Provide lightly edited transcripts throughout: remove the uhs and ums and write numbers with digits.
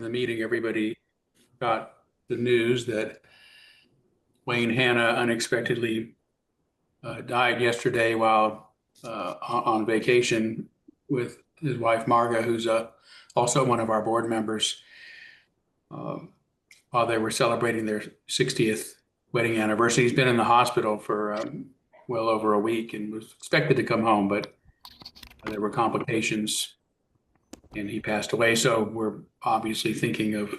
the meeting, everybody got the news that Wayne Hanna unexpectedly died yesterday while on vacation with his wife Marga, who's also one of our board members, while they were celebrating their 60th wedding anniversary. He's been in the hospital for well over a week and was expected to come home, but there were complications and he passed away. So we're obviously thinking of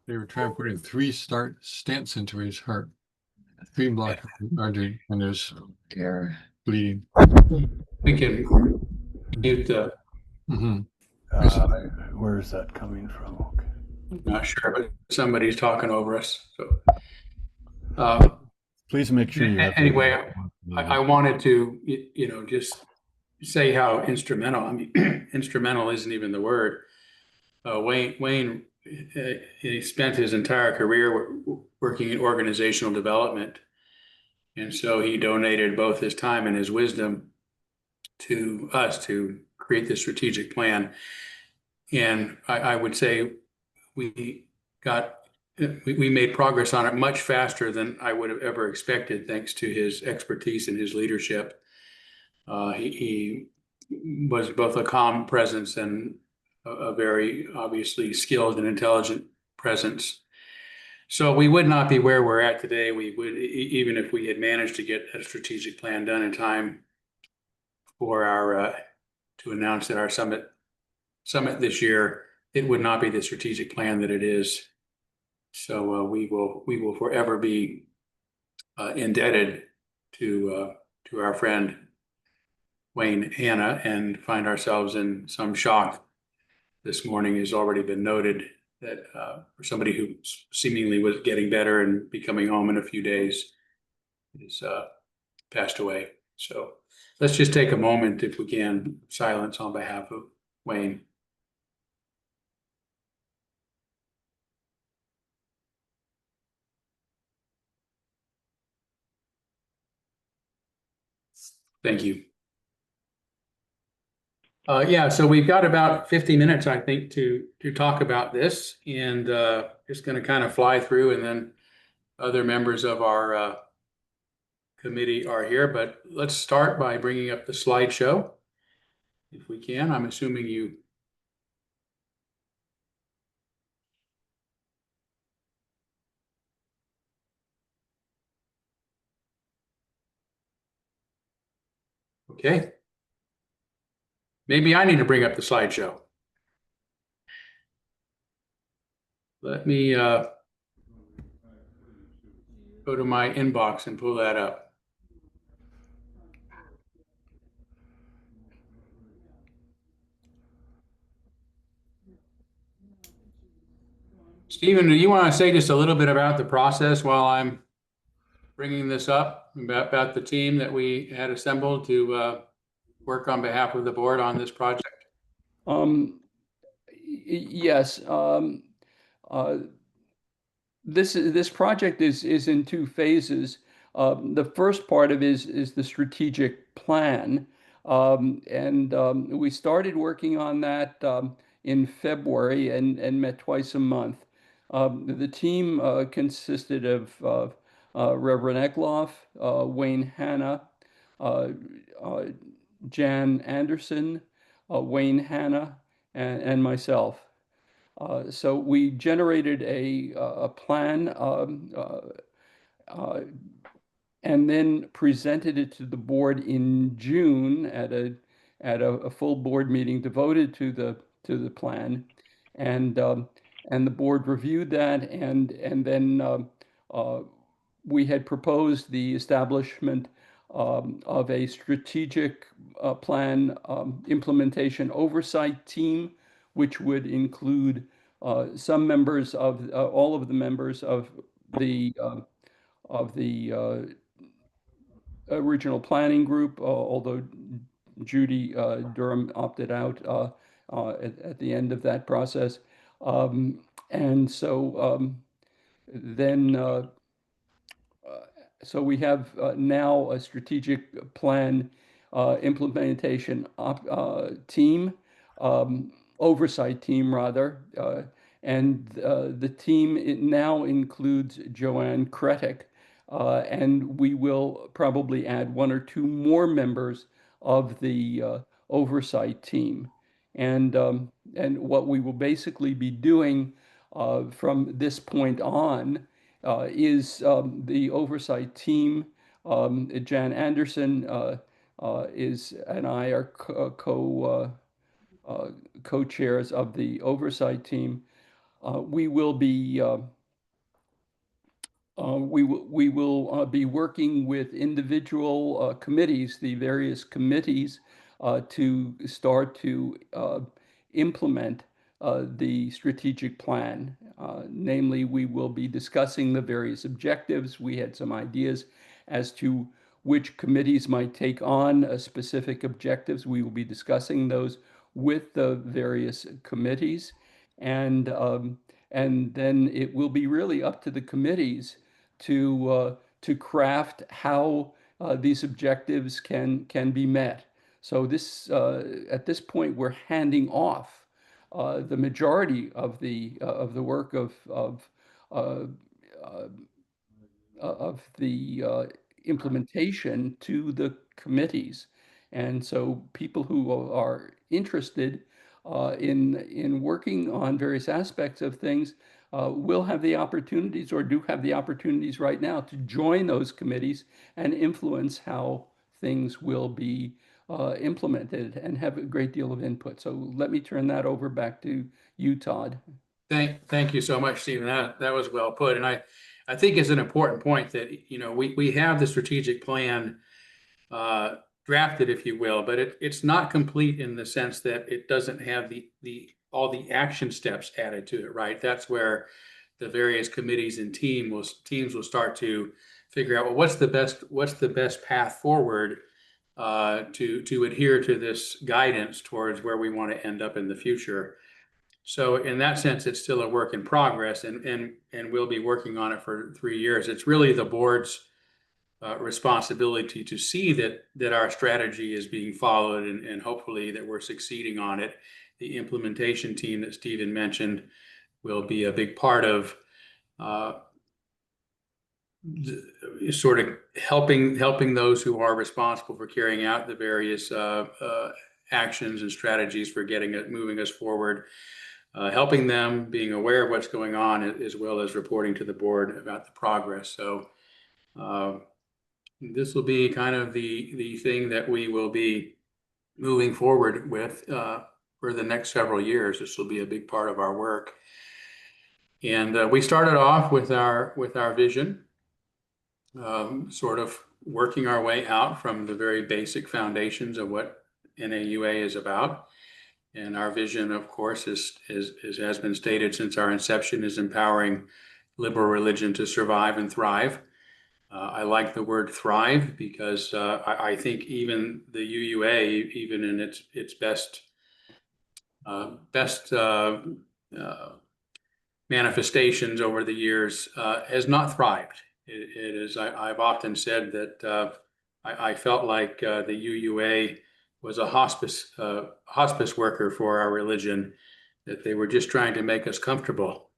They were trying to put in 3 stents into his heart, 3 block artery, and there's bleeding. we can mute the. Where is that coming from? Okay. Not sure, but somebody's talking over us. So please make sure you have. Anyway, I wanted to, just say how instrumental. I mean, instrumental isn't even the word. Wayne, he spent his entire career working in organizational development, and so he donated both his time and his wisdom to us to create this strategic plan. And I would say we made progress on it much faster than I would have ever expected, thanks to his expertise and his leadership. He was both a calm presence and a very obviously skilled and intelligent presence. So we would not be where we're at today. We would, even if we had managed to get a strategic plan done in time for our to announce at our summit this year, it would not be the strategic plan that it is. So we will forever be indebted to our friend Wayne Hanna, and find ourselves in some shock this morning. Has already been noted that for somebody who seemingly was getting better and be coming home in a few days, is passed away. So let's just take a moment, if we can, silence on behalf of Wayne. Thank you. Yeah, so we've got about 50 minutes, I think, to talk about this, and just going to kind of fly through, and then other members of our committee are here. But let's start by bringing up the slideshow, if we can. I'm assuming you. Okay. Maybe I need to bring up the slideshow. Let me go to my inbox and pull that up. Stephen, do you want to say just a little bit about the process while I'm bringing this up, about the team that we had assembled to work on behalf of the board on this project? Yes. This project is in 2 phases. The first part of it is the strategic plan, and we started working on that in February and met twice a month. The team consisted of Reverend Egloff, Wayne Hanna, Jan Anderson, Wayne Hanna, and myself. So we generated a plan and then presented it to the board in June at a full board meeting devoted to the plan, and the board reviewed that, and then we had proposed the establishment of a strategic plan implementation oversight team, which would include some members of all of the members of the original planning group, although Judy Durham opted out at the end of that process. And so then so we have now a strategic plan implementation team, oversight team rather, and the team it now includes Joanne Kretek, and we will probably add one or two more members of the oversight team. And what we will basically be doing from this point on is the oversight team. Jan Anderson is and I are co-chairs of the oversight team. We will be be working with individual committees, the various committees, to start to implement the strategic plan. Namely, we will be discussing the various objectives. We had some ideas as to which committees might take on specific objectives. We will be discussing those with the various committees, and then it will be really up to the committees to craft how these objectives can be met. So this at this point we're handing off the majority of the work of the implementation to the committees. And so people who are interested in working on various aspects of things will have the opportunities, or do have the opportunities right now, to join those committees and influence how things will be implemented and have a great deal of input. So let me turn that over back to you, Todd. Thank you so much, Stephen. That was well put. And I think it's an important point that, you know, we have the strategic plan drafted, if you will, but it's not complete in the sense that it doesn't have all the action steps added to it, right? That's where the various committees and teams will start to figure out, well, what's the best path forward to adhere to this guidance towards where we want to end up in the future. So in that sense, it's still a work in progress, and we'll be working on it for 3 years. It's really the board's responsibility to see that our strategy is being followed, and hopefully that we're succeeding on it. The implementation team that Stephen mentioned will be a big part of sort of helping those who are responsible for carrying out the various actions and strategies for moving us forward. Helping them, being aware of what's going on, as well as reporting to the board about the progress. So this will be kind of the thing that we will be moving forward with for the next several years. This will be a big part of our work. And we started off with our vision, sort of working our way out from the very basic foundations of what NAUA is about. And our vision, of course, has been stated since our inception, is empowering liberal religion to survive and thrive. I like the word thrive because I think even the UUA, even in its best manifestations over the years, has not thrived. It is. I've often said that I felt like the UUA was a hospice worker for our religion, that they were just trying to make us comfortable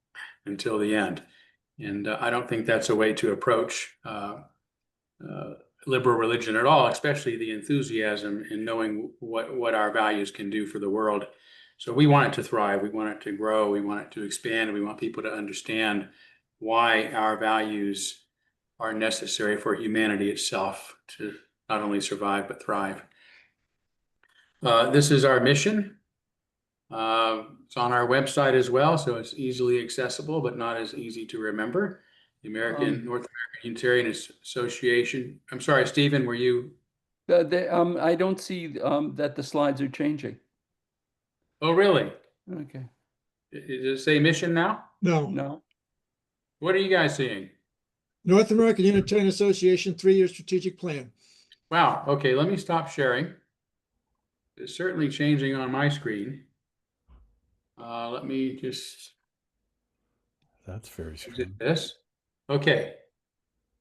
until the end. And I don't think that's a way to approach liberal religion at all, especially the enthusiasm in knowing what our values can do for the world. So we want it to thrive, we want it to grow, we want it to expand, we want people to understand why our values are necessary for humanity itself to not only survive but thrive. This is our mission. It's on our website as well, so it's easily accessible, but not as easy to remember. The North American Unitarian Association. I'm sorry, Stephen, were you? I don't see that the slides are changing. Oh, really? Okay. Does it say mission now? No. No. What are you guys seeing? North American Unitarian Association 3-year strategic plan. Wow. Okay, let me stop sharing. It's certainly changing on my screen. Let me just. That's very Is strange. it this? Okay.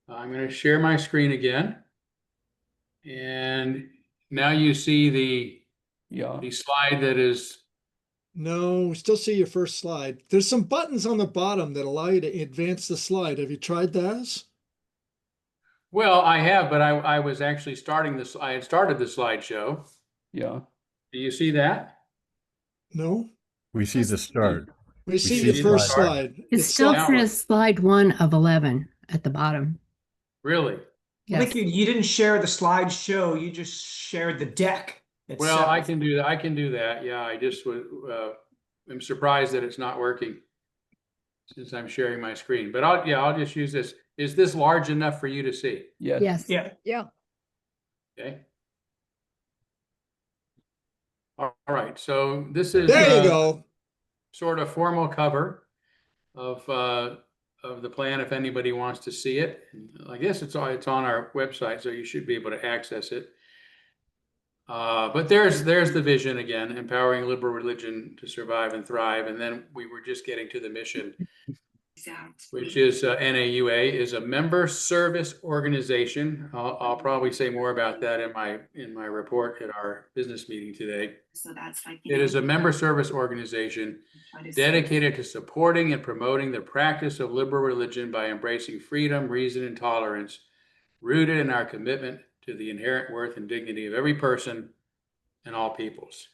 I'm going to share my screen again. And now you see the slide that is No, we still see your first slide. There's some buttons on the bottom that allow you to advance the slide. Have you tried those? Well, I have, but I was actually starting this. I had started the slideshow. Yeah. Do you see that? No? We see the start. We see see your the first start. slide. It still now- says slide 1 of 11 at the bottom. Really? I Yes. think you didn't share the slideshow, you just shared the deck Well, I itself. can do that. I can do that. Yeah, I just was, I'm surprised that it's not working since I'm sharing my screen. But I'll just use this. Is this large enough for you to see? Yes. Yes. Yeah. Yeah. Okay. All right. So this is There you go. sort of formal cover of the plan. If anybody wants to see it, I guess it's on our website, so you should be able to access it. But there's the vision again: empowering liberal religion to survive and thrive. And then we were just getting to the mission, which is NAUA is a member service organization. I'll probably say more about that in my report at our business meeting today. So that's like It is a member service organization dedicated to supporting and promoting the practice of liberal religion by embracing freedom, reason, and tolerance, rooted in our commitment to the inherent worth and dignity of every person and all peoples.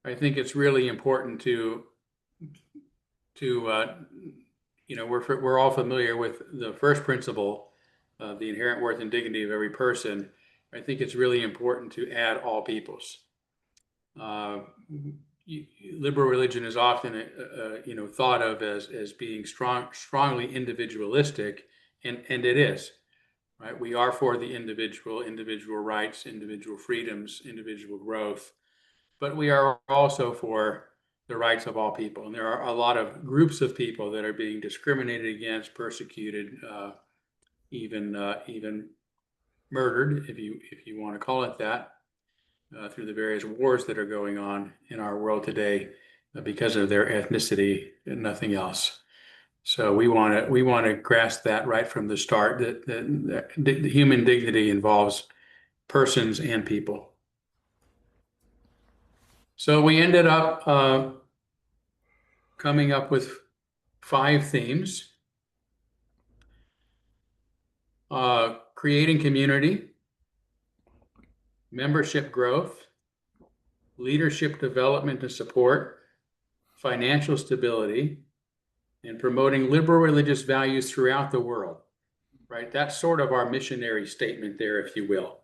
I think it's really important to you know, we're all familiar with the first principle of the inherent worth and dignity of every person. I think it's really important to add all peoples. Liberal religion is often, you know, thought of as being strongly individualistic, and it is, right? We are for the individual rights, individual freedoms, individual growth, but we are also for the rights of all people. And there are a lot of groups of people that are being discriminated against, persecuted, even murdered, if you want to call it that, through the various wars that are going on in our world today because of their ethnicity and nothing else. So we want to grasp that right from the start, that the human dignity involves persons and people. So we ended up coming up with 5 themes. Creating community, membership growth, leadership development and support, financial stability, and promoting liberal religious values throughout the world, right? That's sort of our missionary statement there, if you will.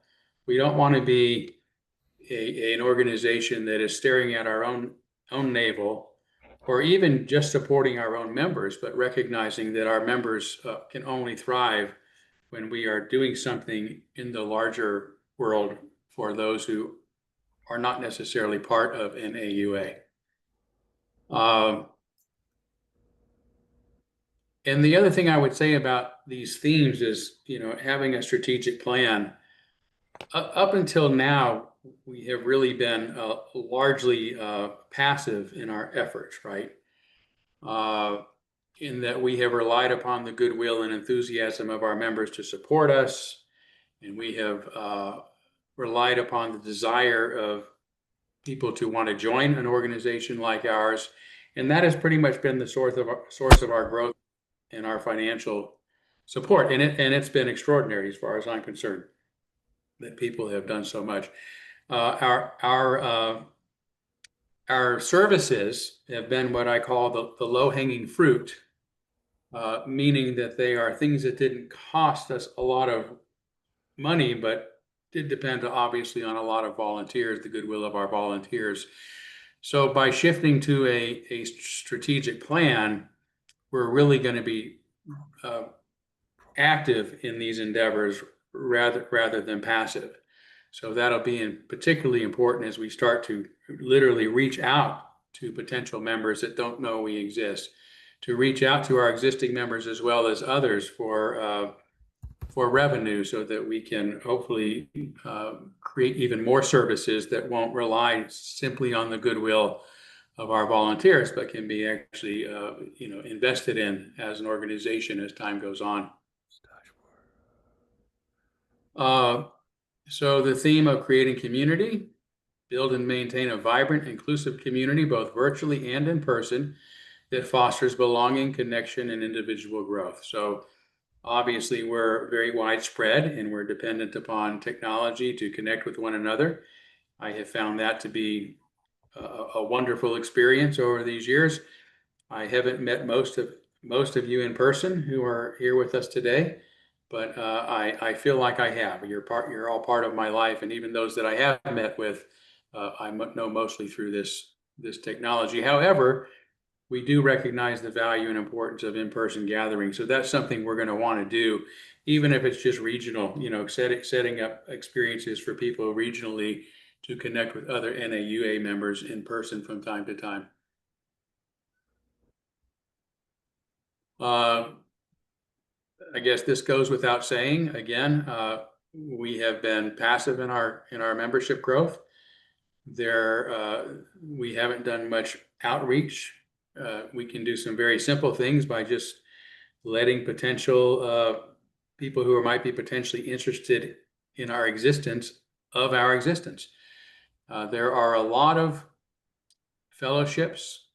We don't want to be an organization that is staring at our own navel, or even just supporting our own members, but recognizing that our members can only thrive when we are doing something in the larger world for those who are not necessarily part of NAUA. And the other thing I would say about these themes is, you know, having a strategic plan. Up until now, we have really been largely passive in our efforts, right? In that we have relied upon the goodwill and enthusiasm of our members to support us, and we have relied upon the desire of people to want to join an organization like ours, and that has pretty much been the source of our growth and our financial support, and it's been extraordinary as far as I'm concerned that people have done so much. Our services have been what I call the low-hanging fruit, meaning that they are things that didn't cost us a lot of money, but did depend obviously on a lot of volunteers, the goodwill of our volunteers. So by shifting to a strategic plan, we're really going to be active in these endeavors rather than passive. So that'll be particularly important as we start to literally reach out to potential members that don't know we exist, to reach out to our existing members as well as others for revenue, so that we can hopefully create even more services that won't rely simply on the goodwill of our volunteers, but can be actually you know, invested in as an organization as time goes on. So the theme of creating community, build and maintain a vibrant, inclusive community, both virtually and in person, that fosters belonging, connection, and individual growth. So obviously, we're very widespread and we're dependent upon technology to connect with one another. I have found that to be a wonderful experience over these years. I haven't met most of you in person who are here with us today, but I feel like I have. You're all part of my life, and even those that I have met with, I know mostly through this technology. However, we do recognize the value and importance of in-person gatherings. So that's something we're going to want to do, even if it's just regional, setting up experiences for people regionally to connect with other NAUA members in person from time to time. I guess this goes without saying. Again, we have been passive in our membership growth. We haven't done much outreach. We can do some very simple things by just letting potential people who might be potentially interested in our existence. There are a lot of fellowships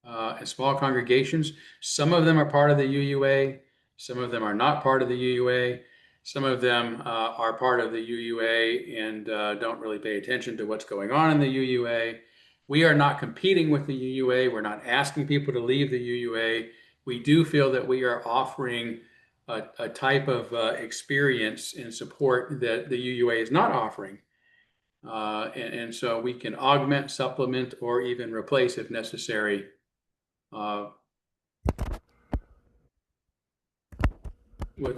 and small congregations. Some of them are part of the UUA. Some of them are not part of the UUA. Some of them are part of the UUA and don't really pay attention to what's going on in the UUA. We are not competing with the UUA. We're not asking people to leave the UUA. We do feel that we are offering a type of experience and support that the UUA is not offering. And so we can augment, supplement, or even replace if necessary what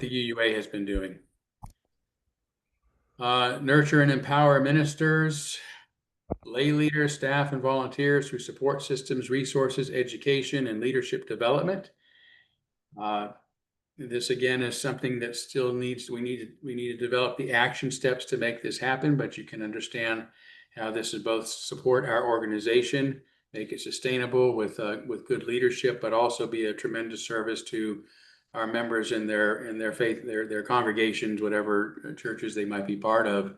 the UUA has been doing. Nurture and empower ministers, lay leaders, staff, and volunteers through support systems, resources, education, and leadership development. This again is something that still we need to develop the action steps to make this happen, but you can understand how this is both support our organization, make it sustainable with good leadership, but also be a tremendous service to our members in their faith, their congregations, whatever churches they might be part of,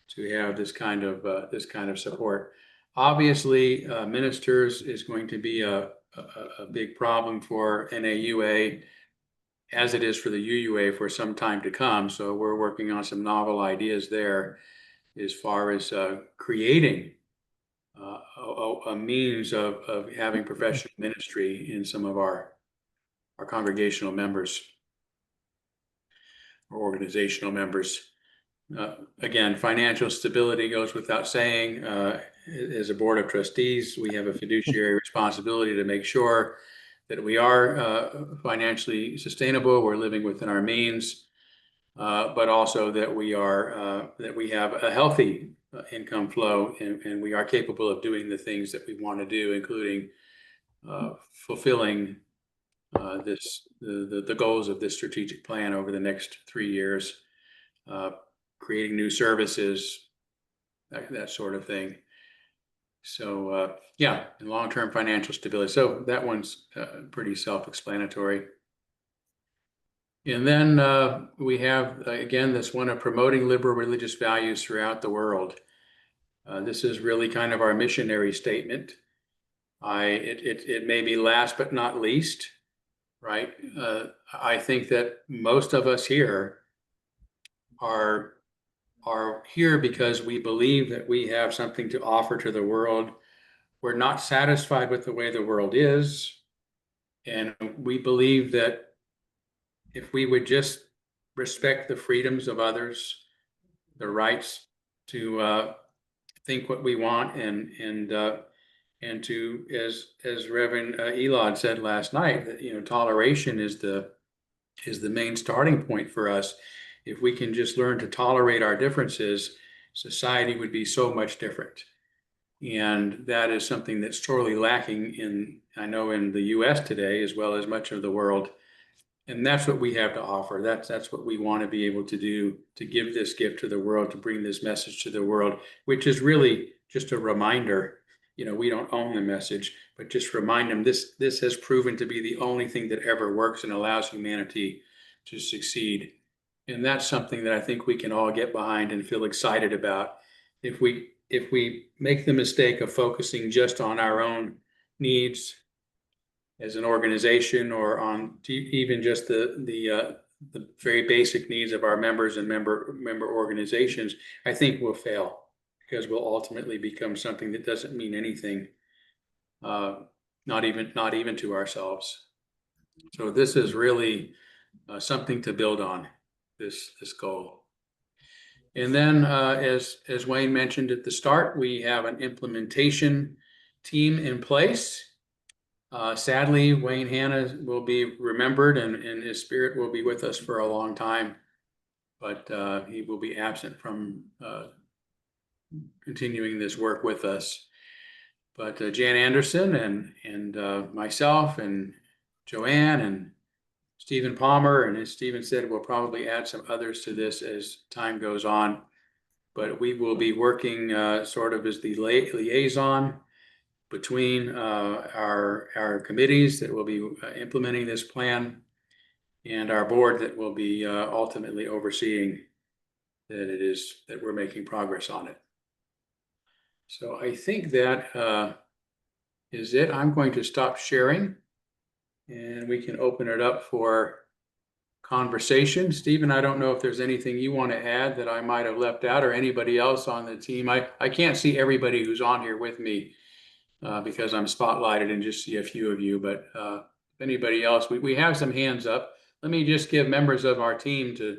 to have this kind of support. Obviously, ministers is going to be a big problem for NAUA, as it is for the UUA for some time to come. So we're working on some novel ideas there as far as creating a means of having professional ministry in some of our congregational members or organizational members. Again, financial stability goes without saying. As a board of trustees, we have a fiduciary responsibility to make sure that we are financially sustainable, we're living within our means, but also that we have a healthy income flow, and we are capable of doing the things that we want to do, including fulfilling the goals of this strategic plan over the next 3 years, creating new services, that sort of thing. So yeah, and long-term financial stability. So that one's pretty self-explanatory. And then we have, again, this one of promoting liberal religious values throughout the world. This is really kind of our missionary statement. It may be last but not least, right? I think that most of us here are here because we believe that we have something to offer to the world. We're not satisfied with the way the world is. And we believe that if we would just respect the freedoms of others, the rights to think what we want, and to, as Reverend Elon said last night, that toleration is the main starting point for us. If we can just learn to tolerate our differences, society would be so much different. And that is something that's sorely lacking I know in the US today, as well as much of the world. And that's what we have to offer. That's what we want to be able to do, to give this gift to the world, to bring this message to the world, which is really just a reminder. We don't own the message, but just remind them this has proven to be the only thing that ever works and allows humanity to succeed. And that's something that I think we can all get behind and feel excited about. If we if we make the mistake of focusing just on our own needs as an organization, or on even just the very basic needs of our members and member organizations, I think we'll fail, because we'll ultimately become something that doesn't mean anything, not even to ourselves. So this is really something to build on, this goal. And then, as Wayne mentioned at the start, we have an implementation team in place. Sadly, Wayne Hanna will be remembered, and his spirit will be with us for a long time, but he will be absent from continuing this work with us. But Jan Anderson and myself and Joanne and Stephen Palmer, and as Stephen said, we'll probably add some others to this as time goes on. But we will be working sort of as the liaison between our committees that will be implementing this plan, and our board that will be ultimately overseeing that we're making progress on it. So I think that is it. I'm going to stop sharing, and we can open it up for conversation. Stephen, I don't know if there's anything you want to add that I might have left out, or anybody else on the team. I can't see everybody who's on here with me because I'm spotlighted and just see a few of you, but if anybody else, we have some hands up. Let me just give members of our team to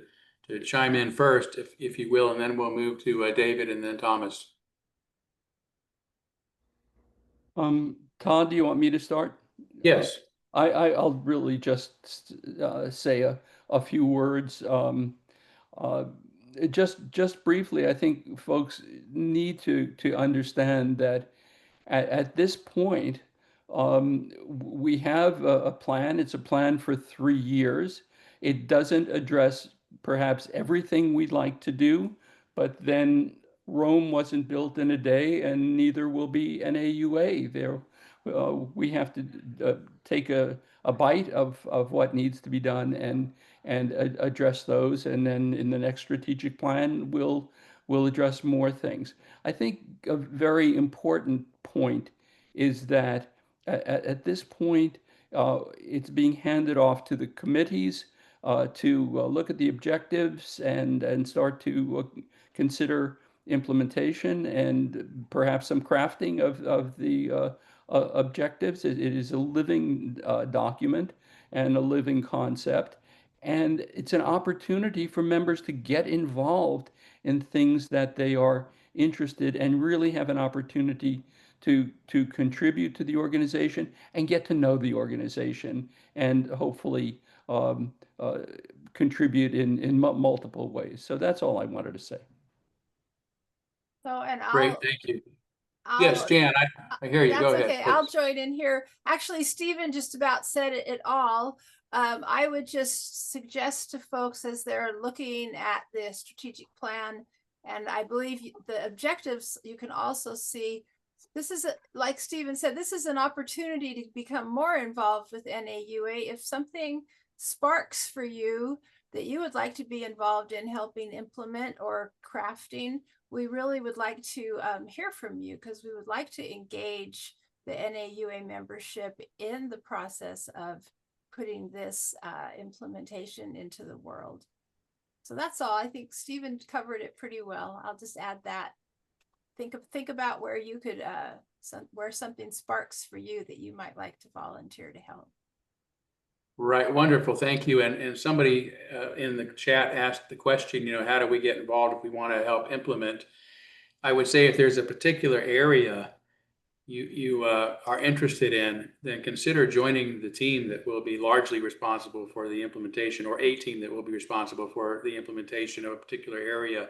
chime in first, if you will, and then we'll move to David and then Thomas. Todd, do you want me to start? Yes. I'll really just say a few words. Just briefly, I think folks need to understand that at this point, we have a plan. It's a plan for 3 years. It doesn't address perhaps everything we'd like to do, but then Rome wasn't built in a day, and neither will be NAUA. We have to take a bite of what needs to be done and address those, and then in the next strategic plan, we'll address more things. I think a very important point is that at this point, it's being handed off to the committees to look at the objectives and start to consider implementation and perhaps some crafting of the objectives. It is a living document and a living concept. And it's an opportunity for members to get involved in things that they are interested and really have an opportunity to contribute to the organization and get to know the organization, and hopefully contribute in multiple ways. So that's all I wanted to say. So, and Great, thank you. Yes, Jan, I hear you. Go ahead. Okay. I'll join in here. Actually, Stephen just about said it all. I would just suggest to folks as they're looking at the strategic plan, and I believe the objectives, you can also see, this is, like Stephen said, this is an opportunity to become more involved with NAUA. If something sparks for you that you would like to be involved in helping implement or crafting, we really would like to hear from you, because we would like to engage the NAUA membership in the process of putting this implementation into the world. So that's all. I think Stephen covered it pretty well. I'll just add that. Think about where you could, where something sparks for you that you might like to volunteer to help. Right, wonderful, thank you. And somebody in the chat asked the question, how do we get involved if we want to help implement? I would say if there's a particular area you are interested in, then consider joining the team that will be largely responsible for the implementation, or a team that will be responsible for the implementation of a particular area,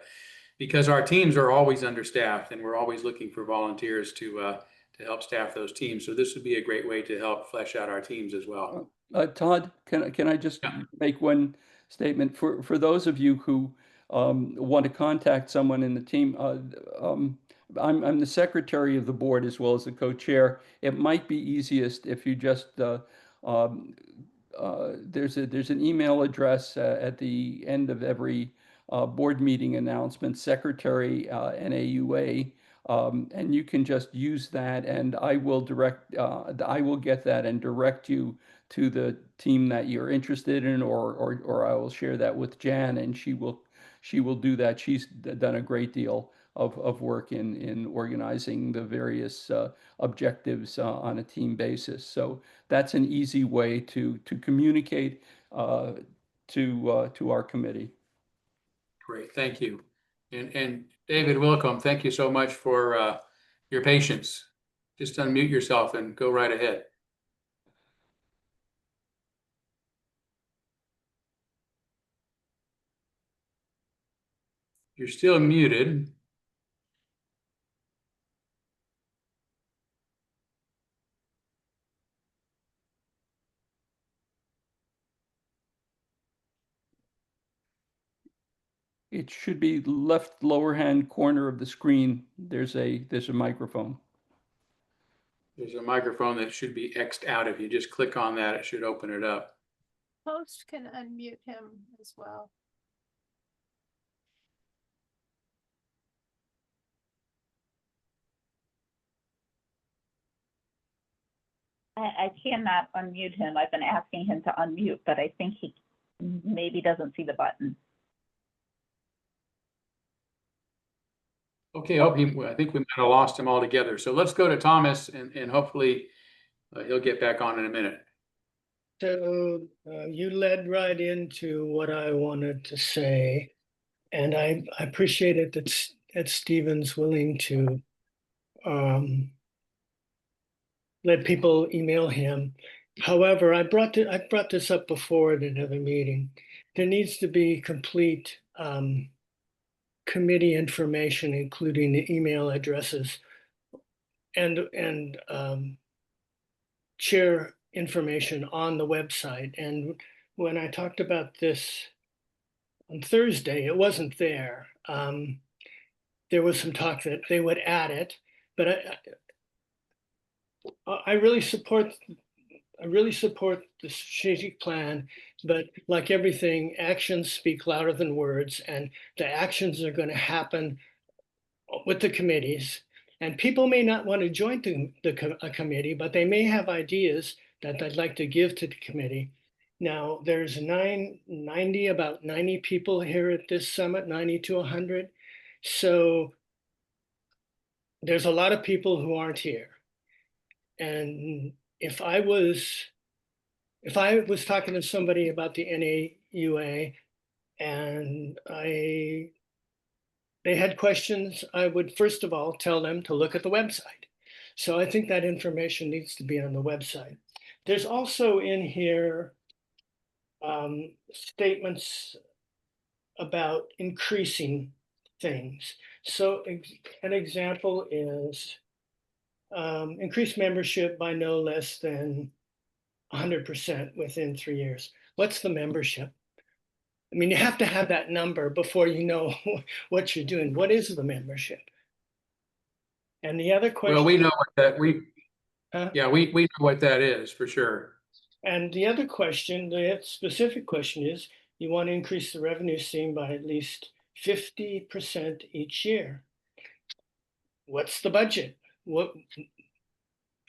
because our teams are always understaffed and we're always looking for volunteers to help staff those teams. So this would be a great way to help flesh out our teams as well. Todd, can I just make one statement for those of you who want to contact someone in the team? I'm the secretary of the board as well as the co-chair. It might be easiest if you just there's an email address at the end of every board meeting announcement, secretary NAUA. And you can just use that, and I will get that and direct you to the team that you're interested in, or I will share that with Jan, and she will do that. She's done a great deal of work in organizing the various objectives on a team basis. So that's an easy way to communicate to our committee. Great, thank you. And David, welcome. Thank you so much for your patience. Just unmute yourself and go right ahead. You're still muted. It should be left lower hand corner of the screen. There's a microphone. There's a microphone that should be X'd out. If you just click on that, it should open it up. Host can unmute him as well. I cannot unmute him. I've been asking him to unmute, but I think he maybe doesn't see the button. Okay, I think we might have lost him altogether. So let's go to Thomas, and hopefully he'll get back on in a minute. So you led right into what I wanted to say, and I appreciate it that Stephen's willing to let people email him. However, I brought this up before at another meeting. There needs to be complete committee information, including the email addresses and chair information on the website. And when I talked about this on Thursday, it wasn't there. There was some talk that they would add it, but I really support the strategic plan, but like everything, actions speak louder than words, and the actions are going to happen with the committees. And people may not want to join a committee, but they may have ideas that they'd like to give to the committee. Now, there's about 90 people here at this summit, 90 to 100. So there's a lot of people who aren't here. And if I was talking to somebody about the NAUA and they had questions, I would first of all tell them to look at the website. So I think that information needs to be on the website. There's also in here statements about increasing things. So an example is increase membership by no less than 100% within 3 years. What's the membership? I mean, you have to have that number before you know what you're doing. What is the membership? And the other question. Well, we know what that we know what that is for sure. And the other question, the specific question is, you want to increase the revenue stream by at least 50% each year. What's the budget?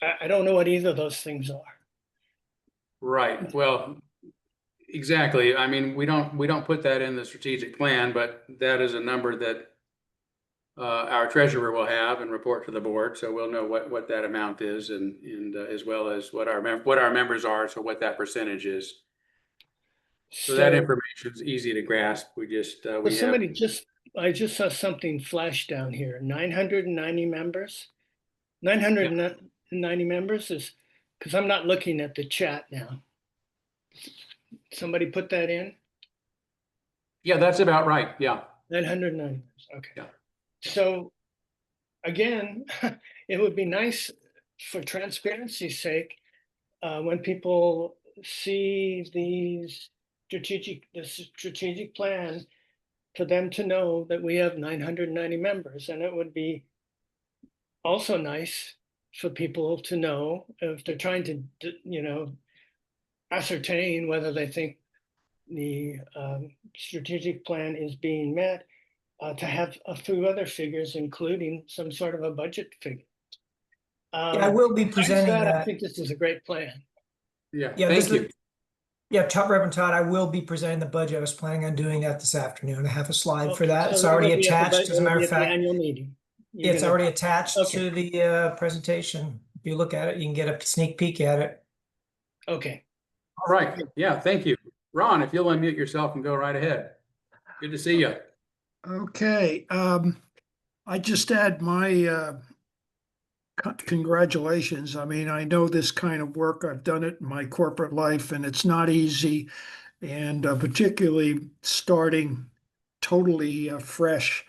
I don't know what either of those things are. Right. Well, exactly. I mean, we don't put that in the strategic plan, but that is a number that our treasurer will have and report to the board. So we'll know what that amount is, and as well as what our members are. So what that percentage is. So that information is easy to grasp. We just I just saw something flash down here. 990 members. 990 members is because I'm not looking at the chat now. Somebody put that in? Yeah, that's about right. Yeah. 990. Okay. Yeah. So again, it would be nice for transparency's sake when people see the strategic plan, for them to know that we have 990 members. And it would be also nice for people to know if they're trying to, ascertain whether they think the strategic plan is being met. to have a few other figures, including some sort of a budget figure. Yeah, I will be Besides presenting that, I that. think this is a great plan. Yeah, Yeah, thank you. Yeah, Reverend Todd, I will be presenting the budget. I was planning on doing that this afternoon. I have a slide for Okay, that. so It's that'll already be at the attached, as a it'll matter be of at the fact. annual meeting. You're It's gonna- already attached Okay. to the presentation. If you look at it, you can get a sneak peek at it. Okay. All right. Yeah, thank you. Ron, if you'll unmute yourself and go right ahead. Good to see you. Okay, I just add my congratulations. I mean, I know this kind of work. I've done it in my corporate life, and it's not easy. And particularly starting totally fresh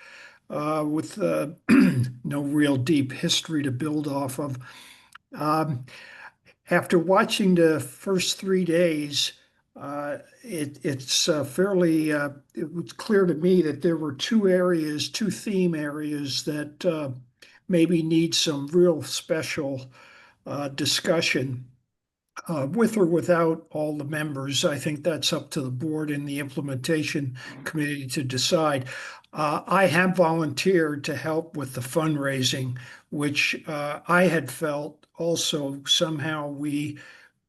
with no real deep history to build off of. After watching the first 3 days, it's fairly, it was clear to me that there were two theme areas that maybe need some real special discussion with or without all the members. I think that's up to the board and the implementation committee to decide. I have volunteered to help with the fundraising, which I had felt also somehow we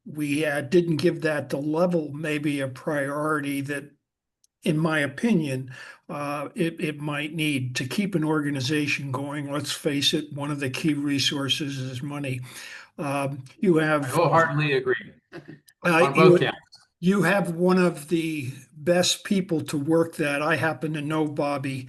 didn't give that the level, maybe a priority that, in my opinion, it might need to keep an organization going. Let's face it, one of the key resources is money. You I have wholeheartedly agree on you, both counts. you have one of the best people to work that. I happen to know Bobby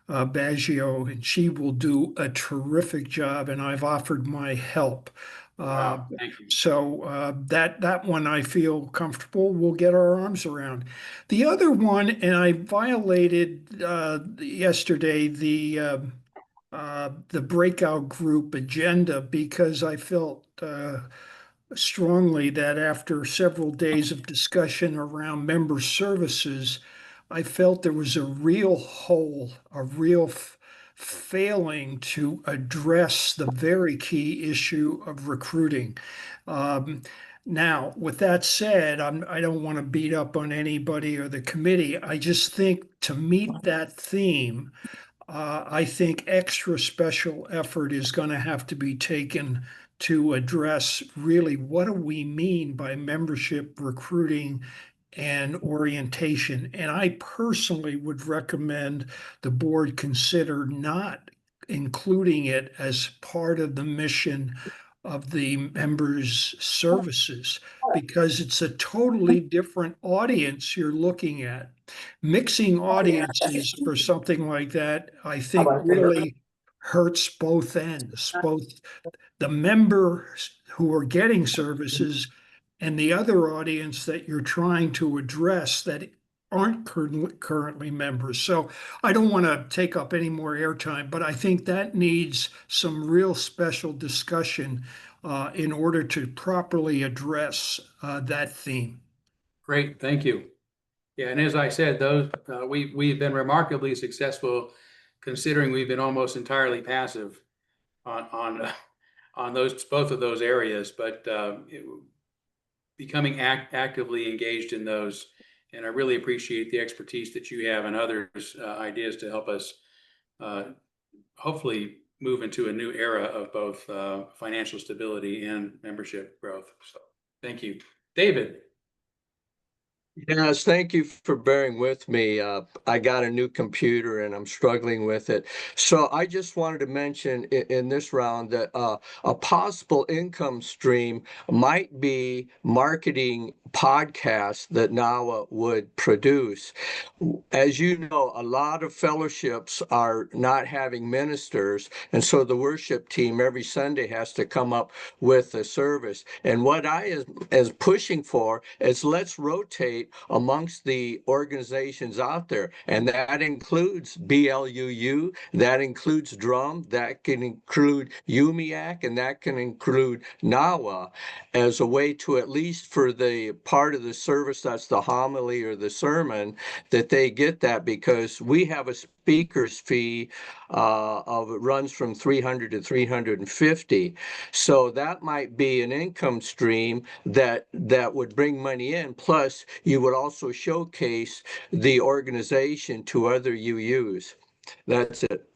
Baggio, and she will do a terrific job, and I've offered my help. Wow, thank you. So that one I feel comfortable. We'll get our arms around. The other one, and I violated yesterday the breakout group agenda because I felt strongly that after several days of discussion around member services, I felt there was a real hole, a real failing to address the very key issue of recruiting. Now, with that said, I don't want to beat up on anybody or the committee. I just think to meet that theme, I think extra special effort is going to have to be taken to address really what do we mean by membership recruiting and orientation. And I personally would recommend the board consider not including it as part of the mission of the members' services because it's a totally different audience you're looking at. Mixing audiences for something like that, I think really hurts both ends, both the members who are getting services and the other audience that you're trying to address that aren't currently members. So I don't want to take up any more airtime, but I think that needs some real special discussion in order to properly address that theme. Great, thank you. Yeah, and as I said, those we've been remarkably successful, considering we've been almost entirely passive on those both of those areas, but becoming actively engaged in those. And I really appreciate the expertise that you have and others' ideas to help us hopefully move into a new era of both financial stability and membership growth. So thank you. David. Yes, thank you for bearing with me. I got a new computer and I'm struggling with it. So I just wanted to mention in this round that a possible income stream might be marketing podcasts that NAUA would produce. As you know, a lot of fellowships are not having ministers, and so the worship team every Sunday has to come up with a service. And what I is pushing for is let's rotate amongst the organizations out there, and that includes BLUU, that includes Drum, that can include UMIAC, and that can include NAUA, as a way to, at least for the part of the service that's the homily or the sermon, that they get that, because we have a speaker's fee of it runs from $300 to $350. So that might be an income stream that would bring money in. Plus, you would also showcase the organization to other UUs. That's it.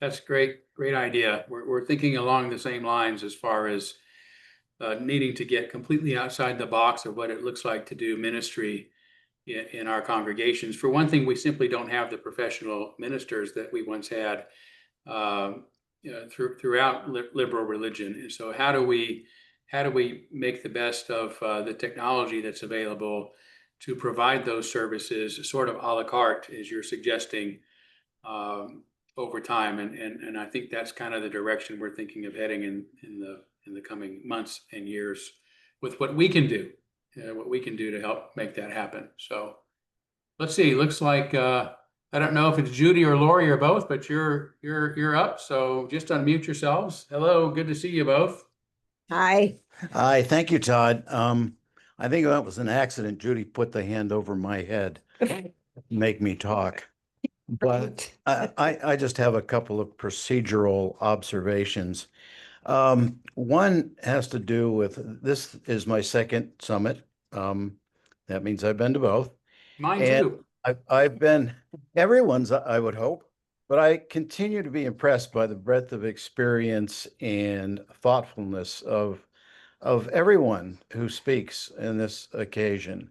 That's great idea. We're thinking along the same lines as far as needing to get completely outside the box of what it looks like to do ministry in our congregations. For one thing, we simply don't have the professional ministers that we once had throughout liberal religion. And so how do we make the best of the technology that's available to provide those services sort of a la carte, as you're suggesting, over time? And I think that's kind of the direction we're thinking of heading in the coming months and years with what we can do to help make that happen. So let's see. Looks like I don't know if it's Judy or Lori or both, but you're up. So just unmute yourselves. Hello, good to see you both. Hi. Hi, thank you, Todd. I think that was an accident. Judy put the hand over my head, make me talk. But I just have a couple of procedural observations. One has to do with, this is my second summit. That means I've been to both. Mine And too. I've been, everyone's, I would hope, but I continue to be impressed by the breadth of experience and thoughtfulness of everyone who speaks in this occasion.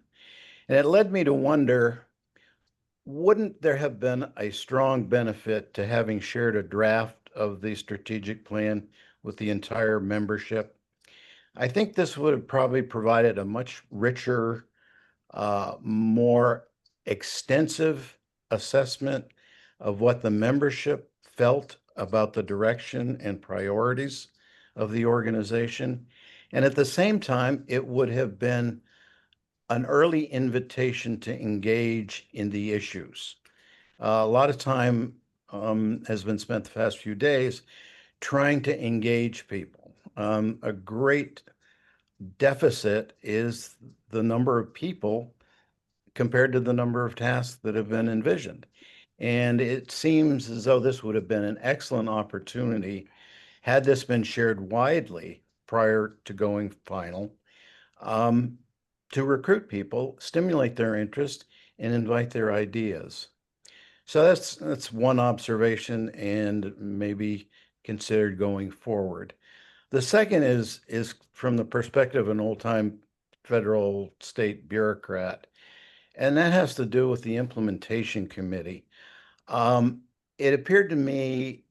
And it led me to wonder, wouldn't there have been a strong benefit to having shared a draft of the strategic plan with the entire membership? I think this would have probably provided a much richer, more extensive assessment of what the membership felt about the direction and priorities of the organization. And at the same time, it would have been an early invitation to engage in the issues. A lot of time has been spent the past few days trying to engage people. A great deficit is the number of people compared to the number of tasks that have been envisioned. And it seems as though this would have been an excellent opportunity, had this been shared widely prior to going final, to recruit people, stimulate their interest, and invite their ideas. So that's one observation and maybe considered going forward. The second is from the perspective of an old-time federal state bureaucrat, and that has to do with the implementation committee. It appeared to me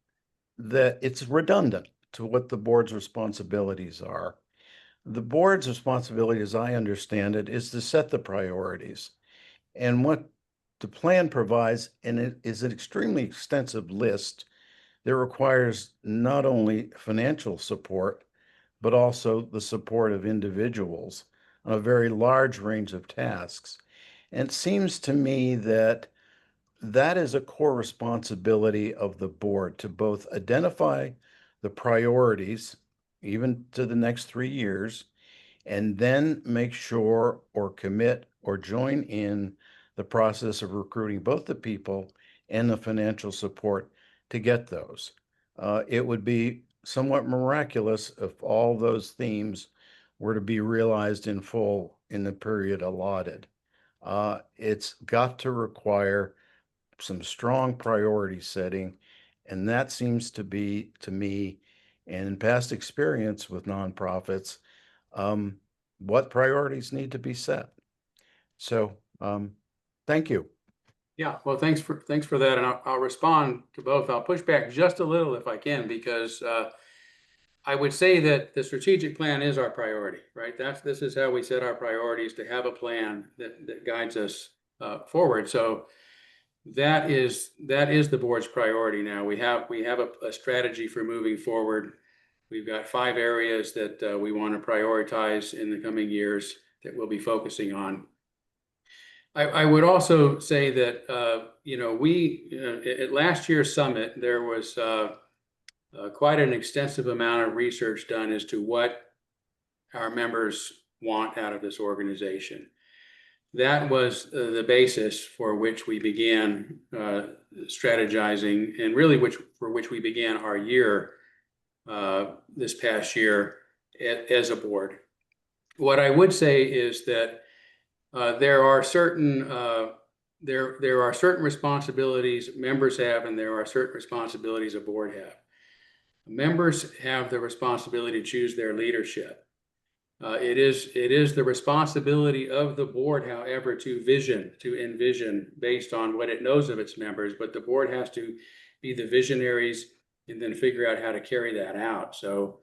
that it's redundant to what the board's responsibilities are. The board's responsibility, as I understand it, is to set the priorities. And what the plan provides, and it is an extremely extensive list that requires not only financial support, but also the support of individuals on a very large range of tasks. And it seems to me that that is a core responsibility of the board to both identify the priorities, even to the next 3 years, and then make sure or commit or join in the process of recruiting both the people and the financial support to get those. It would be somewhat miraculous if all those themes were to be realized in full in the period allotted. It's got to require some strong priority setting, and that seems to be, to me, and in past experience with nonprofits, what priorities need to be set. So, thank you. Yeah, well, thanks for that, and I'll respond to both. I'll push back just a little if I can, because I would say that the strategic plan is our priority, right? This is how we set our priorities, to have a plan that guides us forward. So that is the board's priority now. We have a strategy for moving forward. We've got 5 areas that we want to prioritize in the coming years that we'll be focusing on. I would also say that, at last year's summit, there was quite an extensive amount of research done as to what our members want out of this organization. That was the basis for which we began strategizing, and really for which we began our year this past year as a board. What I would say is that there are certain there are certain responsibilities members have, and there are certain responsibilities a board have. Members have the responsibility to choose their leadership. It is the responsibility of the board, however, to envision based on what it knows of its members, but the board has to be the visionaries and then figure out how to carry that out. So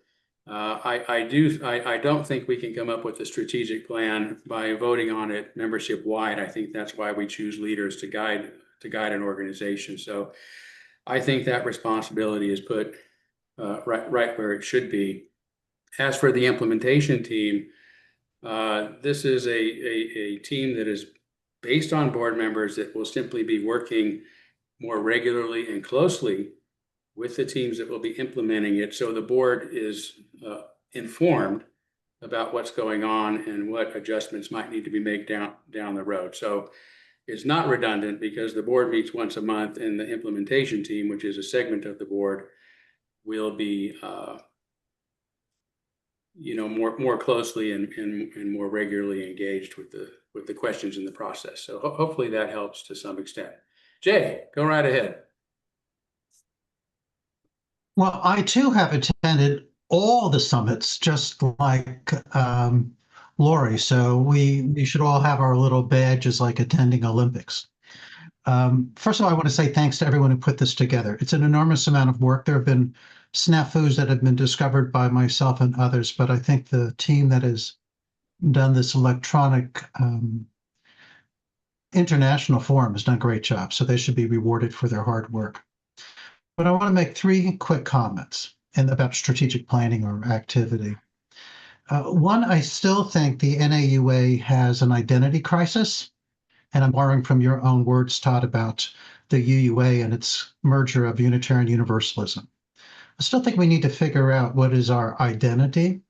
I don't think we can come up with a strategic plan by voting on it membership wide. I think that's why we choose leaders to guide an organization. So I think that responsibility is put right where it should be. As for the implementation team, this is a team that is based on board members that will simply be working more regularly and closely with the teams that will be implementing it. So the board is informed about what's going on and what adjustments might need to be made down the road. So it's not redundant because the board meets once a month, and the implementation team, which is a segment of the board, will be more closely and more regularly engaged with the questions in the process. So hopefully that helps to some extent. Jay, go right ahead. Well, I too have attended all the summits, just like Lori. So we should all have our little badges like attending Olympics. First of all, I want to say thanks to everyone who put this together. It's an enormous amount of work. There have been snafus that have been discovered by myself and others, but I think the team that has done this electronic international forum has done a great job. So they should be rewarded for their hard work. But I want to make 3 quick comments about strategic planning or activity. One, I still think the NAUA has an identity crisis. And I'm borrowing from your own words, Todd, about the UUA and its merger of Unitarian Universalism. I still think we need to figure out what is our identity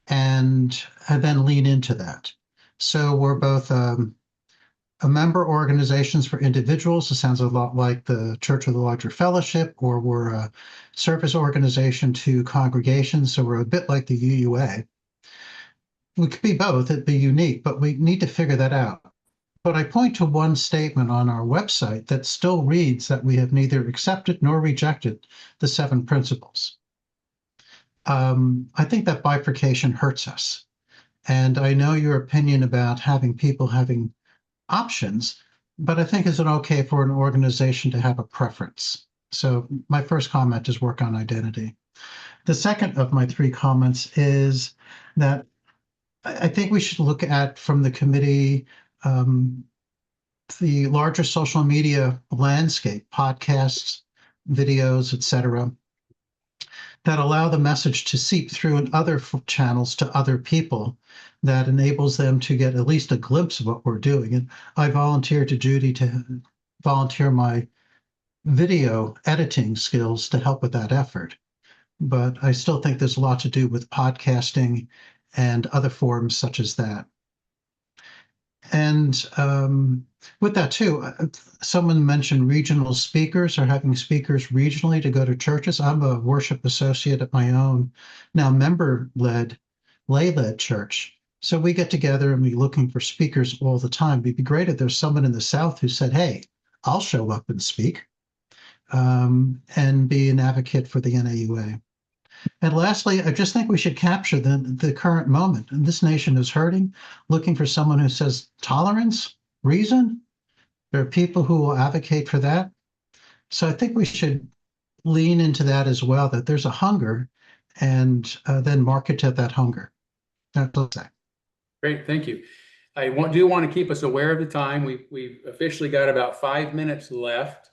and then lean into that. So we're both a member organizations for individuals. It sounds a lot like the Church of the Larger Fellowship, or we're a service organization to congregations. So we're a bit like the UUA. We could be both, it'd be unique, but we need to figure that out. But I point to one statement on our website that still reads that we have neither accepted nor rejected the 7 principles. I think that bifurcation hurts us. And I know your opinion about having people having options, but I think it's okay for an organization to have a preference. So my first comment is work on identity. The second of my 3 comments is that I think we should look at, from the committee, the larger social media landscape, podcasts, videos, etc., that allow the message to seep through in other channels to other people, that enables them to get at least a glimpse of what we're doing. And I volunteered to Judy to volunteer my video editing skills to help with that effort. But I still think there's a lot to do with podcasting and other forums such as that. And with that too, someone mentioned regional speakers or having speakers regionally to go to churches. I'm a worship associate at my own, now member-led, lay-led church. So we get together and we're looking for speakers all the time. It'd be great if there's someone in the South who said, hey, I'll show up and speak and be an advocate for the NAUA. And lastly, I just think we should capture the current moment. And this nation is hurting, looking for someone who says tolerance, reason. There are people who will advocate for that. So I think we should lean into that as well, that there's a hunger, and then market to that hunger. That's what I'm saying. Great, thank you. I do want to keep us aware of the time. We've officially got about 5 minutes left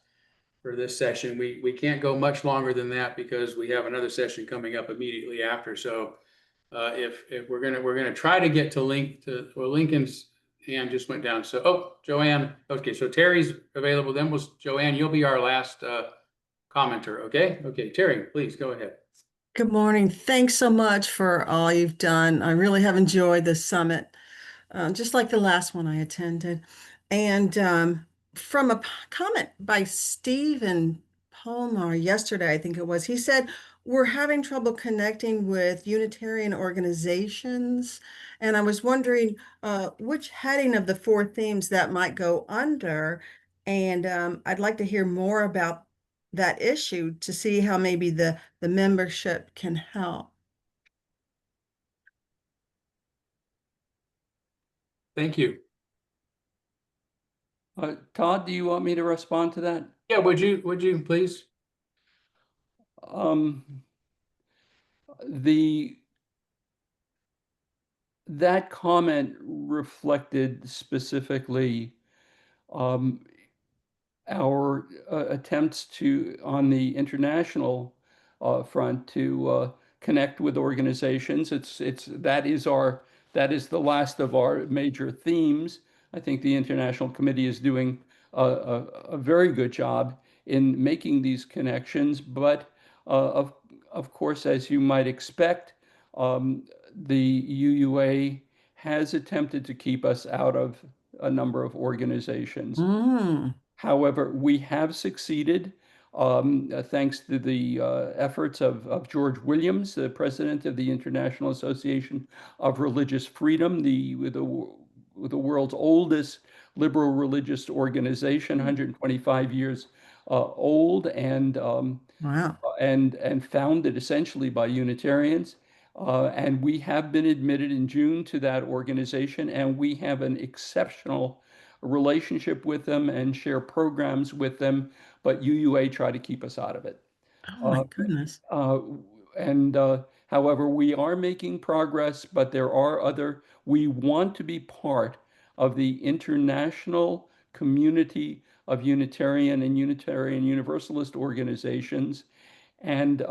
for this session. We can't go much longer than that because we have another session coming up immediately after. So if we're gonna try to get to Lincoln's hand just went down. So Joanne. Okay, so Terry's available. Then Joanne, you'll be our last commenter. Okay, Terry, please go ahead. Good morning. Thanks so much for all you've done. I really have enjoyed this summit, just like the last one I attended. And from a comment by Stephen Palmer yesterday, I think it was, he said, we're having trouble connecting with Unitarian organizations. And I was wondering which heading of the four themes that might go under. And I'd like to hear more about that issue to see how maybe the membership can help. Thank you. Todd, do you want me to respond to that? Yeah, would you please? That comment reflected specifically our attempts on the international front to connect with organizations. That is the last of our major themes. I think the International Committee is doing a very good job in making these connections, but of course, as you might expect, the UUA has attempted to keep us out of a number of organizations. However, we have succeeded thanks to the efforts of George Williams, the president of the International Association of Religious Freedom, the world's oldest liberal religious organization, 125 years old, and wow, and founded essentially by Unitarians. And we have been admitted in June to that organization, and we have an exceptional relationship with them and share programs with them, but UUA try to keep us out of it. Oh my goodness. However, we are making progress, but we want to be part of the international community of Unitarian and Unitarian Universalist organizations. And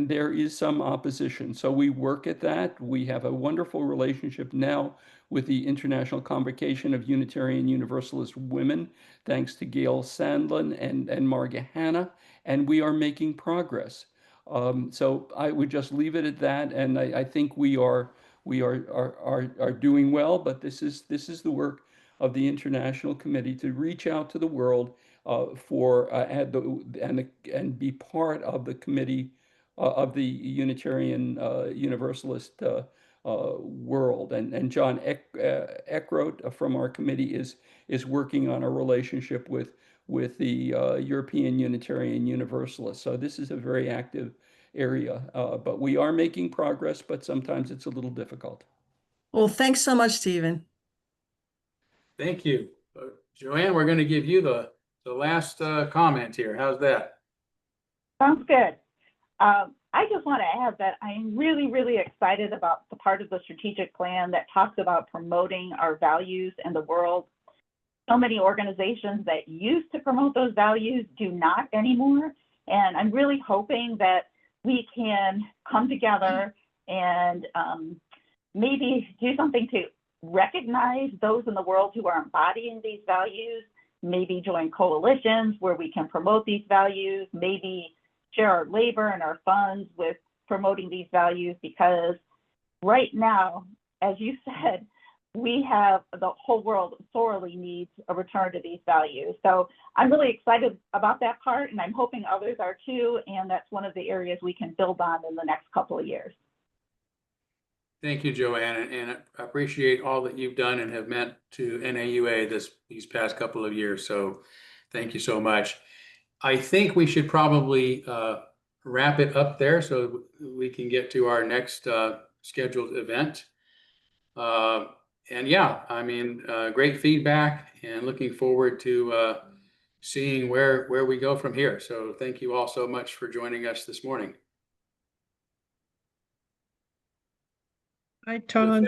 there is some opposition. So we work at that. We have a wonderful relationship now with the International Convocation of Unitarian Universalist Women, thanks to Gail Sandlin and Marga Hanna, and we are making progress. So I would just leave it at that, and I think we are doing well. But this is the work of the International Committee to reach out to the world and be part of the committee of the Unitarian Universalist world. And John Eckroat from our committee is working on a relationship with the European Unitarian Universalists. So this is a very active area, but we are making progress, but sometimes it's a little difficult. Well, thanks so much, Stephen. Thank you. Joanne, we're going to give you the last comment here. How's that? Sounds good. I just want to add that I'm really, really excited about the part of the strategic plan that talks about promoting our values in the world. So many organizations that used to promote those values do not anymore. And I'm really hoping that we can come together and maybe do something to recognize those in the world who are embodying these values, maybe join coalitions where we can promote these values, maybe share our labor and our funds with promoting these values, because right now, as you said, we have the whole world sorely needs a return to these values. So I'm really excited about that part, and I'm hoping others are too, and that's one of the areas we can build on in the next couple of years. Thank you, Joanne, and I appreciate all that you've done and have meant to NAUA these past couple of years. So thank you so much. I think we should probably wrap it up there so we can get to our next scheduled event. And yeah, I mean, great feedback, and looking forward to seeing where we go from here. So thank you all so much for joining us this morning. Hi, Todd.